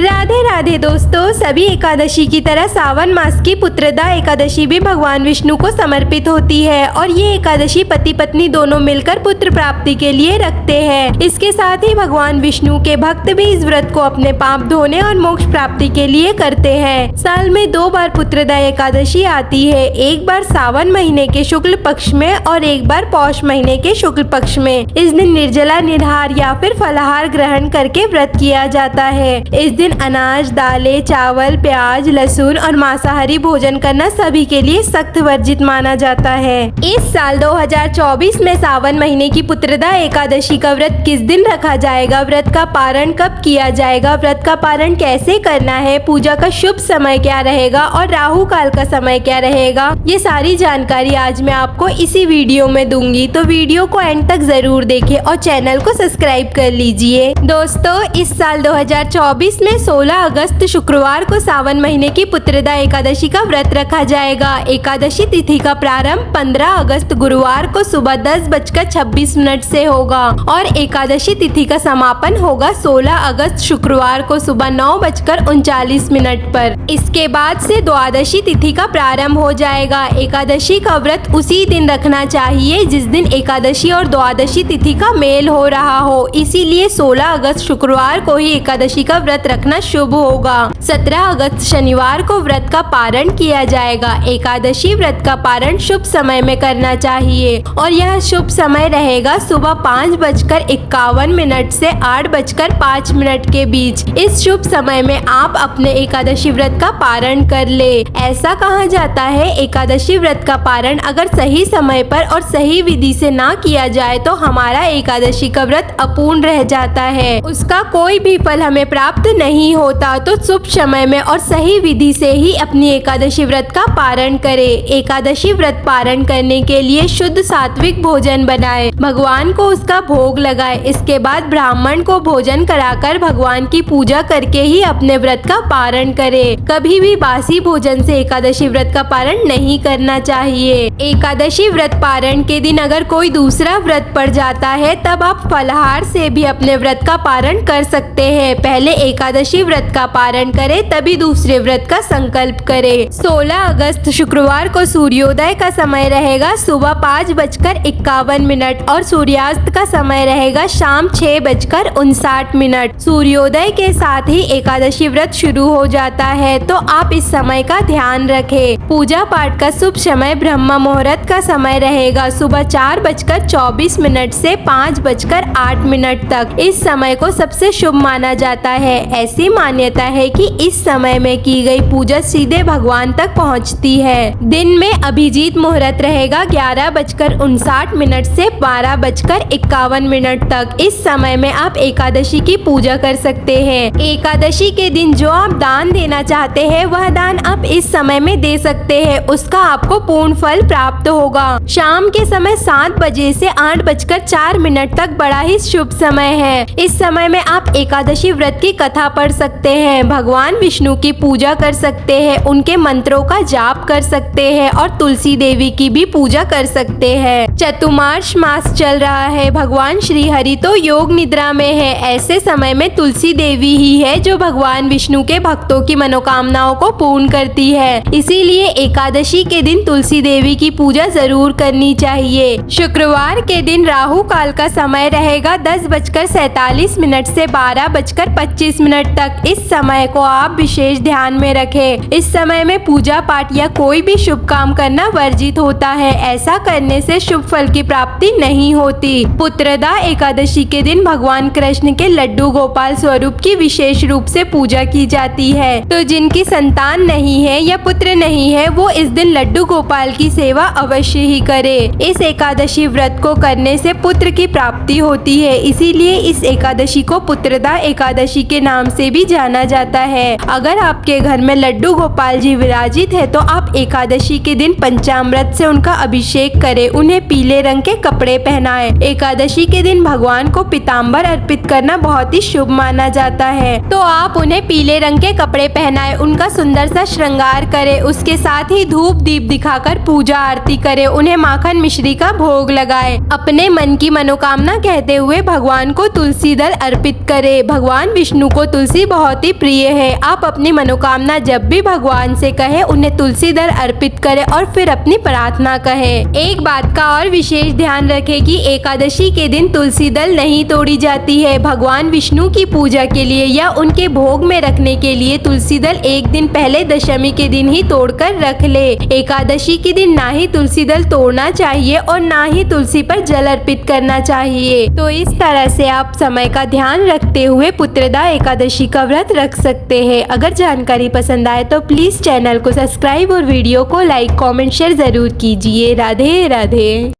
राधे राधे दोस्तों, सभी एकादशी की तरह सावन मास की पुत्रदा एकादशी भी भगवान विष्णु को समर्पित होती है और ये एकादशी पति पत्नी दोनों मिलकर पुत्र प्राप्ति के लिए रखते हैं। इसके साथ ही भगवान विष्णु के भक्त भी इस व्रत को अपने पाप धोने और मोक्ष प्राप्ति के लिए करते हैं। साल में 2 बार पुत्रदा एकादशी आती है, एक बार सावन महीने के शुक्ल पक्ष में और एक बार पौष महीने के शुक्ल पक्ष में। इस दिन निर्जला निराहार या फिर फलाहार ग्रहण करके व्रत किया जाता है। इस दिन अनाज, दालें, चावल, प्याज, लहसुन और मांसाहारी भोजन करना सभी के लिए सख्त वर्जित माना जाता है। इस साल 2024 में सावन महीने की पुत्रदा एकादशी का व्रत किस दिन रखा जाएगा, व्रत का पारण कब किया जाएगा, व्रत का पारण कैसे करना है, पूजा का शुभ समय क्या रहेगा और राहु काल का समय क्या रहेगा, ये सारी जानकारी आज मैं आपको इसी वीडियो में दूंगी। तो वीडियो को एंड तक जरूर देखें और चैनल को सब्सक्राइब कर लीजिए। दोस्तों, इस साल 2024 में 16 अगस्त शुक्रवार को सावन महीने की पुत्रदा एकादशी का व्रत रखा जाएगा। एकादशी तिथि का प्रारंभ 15 अगस्त गुरुवार को सुबह 10:26 से होगा और एकादशी तिथि का समापन होगा 16 अगस्त शुक्रवार को सुबह 9:39 पर। इसके बाद से द्वादशी तिथि का प्रारंभ हो जाएगा। एकादशी का व्रत उसी दिन रखना चाहिए जिस दिन एकादशी और द्वादशी तिथि का मेल हो रहा हो, इसीलिए 16 अगस्त शुक्रवार को ही एकादशी का व्रत रखना शुभ होगा। 17 अगस्त शनिवार को व्रत का पारण किया जाएगा। एकादशी व्रत का पारण शुभ समय में करना चाहिए और यह शुभ समय रहेगा सुबह 5:51 से 8:05 के बीच। इस शुभ समय में आप अपने एकादशी व्रत का पारण कर ले। ऐसा कहा जाता है, एकादशी व्रत का पारण अगर सही समय पर और सही विधि से ना किया जाए तो हमारा एकादशी का व्रत अपूर्ण रह जाता है, उसका कोई भी फल हमें प्राप्त नहीं होता। तो शुभ समय में और सही विधि से ही अपनी एकादशी व्रत का पारण करें। एकादशी व्रत पारण करने के लिए शुद्ध सात्विक भोजन बनाए, भगवान को उसका भोग लगाए। इसके बाद ब्राह्मण को भोजन कराकर भगवान की पूजा करके ही अपने व्रत का पारण करें। कभी भी बासी भोजन से एकादशी व्रत का पारण नहीं करना चाहिए। एकादशी व्रत पारण के दिन अगर कोई दूसरा व्रत पड़ जाता है तब आप फलाहार से भी अपने व्रत का पारण कर सकते हैं। पहले एकादशी व्रत का पारण करें तभी दूसरे व्रत का संकल्प करें। 16 अगस्त शुक्रवार को सूर्योदय का समय रहेगा सुबह 5:51 और सूर्यास्त का समय रहेगा शाम 6:59। सूर्योदय के साथ ही एकादशी व्रत शुरू हो जाता है, तो आप इस समय का ध्यान रखें। पूजा पाठ का शुभ समय ब्रह्म मुहूर्त का समय रहेगा सुबह 4:24 से 5:08 तक। इस समय को सबसे शुभ माना जाता है। ऐसी मान्यता है कि इस समय में की गई पूजा सीधे भगवान तक पहुंचती है। दिन में अभिजीत मुहूर्त रहेगा 11:59 से 12:51 तक। इस समय में आप एकादशी की पूजा कर सकते हैं। एकादशी के दिन जो आप दान देना चाहते हैं वह दान आप इस समय में दे सकते हैं, उसका आपको पूर्ण फल प्राप्त होगा। शाम के समय 7 बजे से 8:04 तक बड़ा ही शुभ समय है। इस समय में आप एकादशी व्रत की कथा पढ़ सकते हैं, भगवान विष्णु की पूजा कर सकते हैं, उनके मंत्रों का जाप कर सकते हैं और तुलसी देवी की भी पूजा कर सकते हैं। चतुर्मास मास चल रहा है, भगवान श्री हरि तो योग निद्रा में है। ऐसे समय में तुलसी देवी ही है जो भगवान विष्णु के भक्तों की मनोकामनाओं को पूर्ण करती है, इसीलिए एकादशी के दिन तुलसी देवी की पूजा जरूर करनी चाहिए। शुक्रवार के दिन राहु काल का समय रहेगा 10:47 से 12:25 तक। इस समय को आप विशेष ध्यान में रखें। इस समय में पूजा पाठ या कोई भी शुभ काम करना वर्जित होता है, ऐसा करने से शुभ फल की प्राप्ति नहीं होती। पुत्रदा एकादशी के दिन भगवान कृष्ण के लड्डू गोपाल स्वरूप की विशेष रूप से पूजा की जाती है, तो जिनकी संतान नहीं है या पुत्र नहीं है वो इस दिन लड्डू गोपाल की सेवा अवश्य ही करे। इस एकादशी व्रत को करने से पुत्र की प्राप्ति होती है, इसीलिए इस एकादशी को पुत्रदा एकादशी के नाम से भी जाना जाता है। अगर आपके घर में लड्डू गोपाल जी विराजित है तो आप एकादशी के दिन पंचामृत से उनका अभिषेक करें, उन्हें पीले रंग के कपड़े पहनाएं। एकादशी के दिन भगवान को पीताम्बर अर्पित करना बहुत ही शुभ माना जाता है, तो आप उन्हें पीले रंग के कपड़े पहनाएं, उनका सुंदर सा श्रृंगार करें, उसके साथ ही धूप दीप दिखाकर पूजा आरती करें, उन्हें माखन मिश्री का भोग लगाएं। अपने मन की मनोकामना कहते हुए भगवान को तुलसी दल अर्पित करें। भगवान विष्णु को तुलसी तुलसी बहुत ही प्रिय है। आप अपनी मनोकामना जब भी भगवान से कहें, उन्हें तुलसी दल अर्पित करें और फिर अपनी प्रार्थना कहें। एक बात का और विशेष ध्यान रखें कि एकादशी के दिन तुलसी दल नहीं तोड़ी जाती है। भगवान विष्णु की पूजा के लिए या उनके भोग में रखने के लिए तुलसी दल एक दिन पहले दशमी के दिन ही तोड़कर रख ले। एकादशी के दिन ना ही तुलसी दल तोड़ना चाहिए और ना ही तुलसी पर जल अर्पित करना चाहिए। तो इस तरह से आप समय का ध्यान रखते हुए पुत्रदा एकादशी का व्रत रख सकते हैं। अगर जानकारी पसंद आए तो प्लीज चैनल को सब्सक्राइब और वीडियो को लाइक, कमेंट, शेयर जरूर कीजिए। राधे राधे।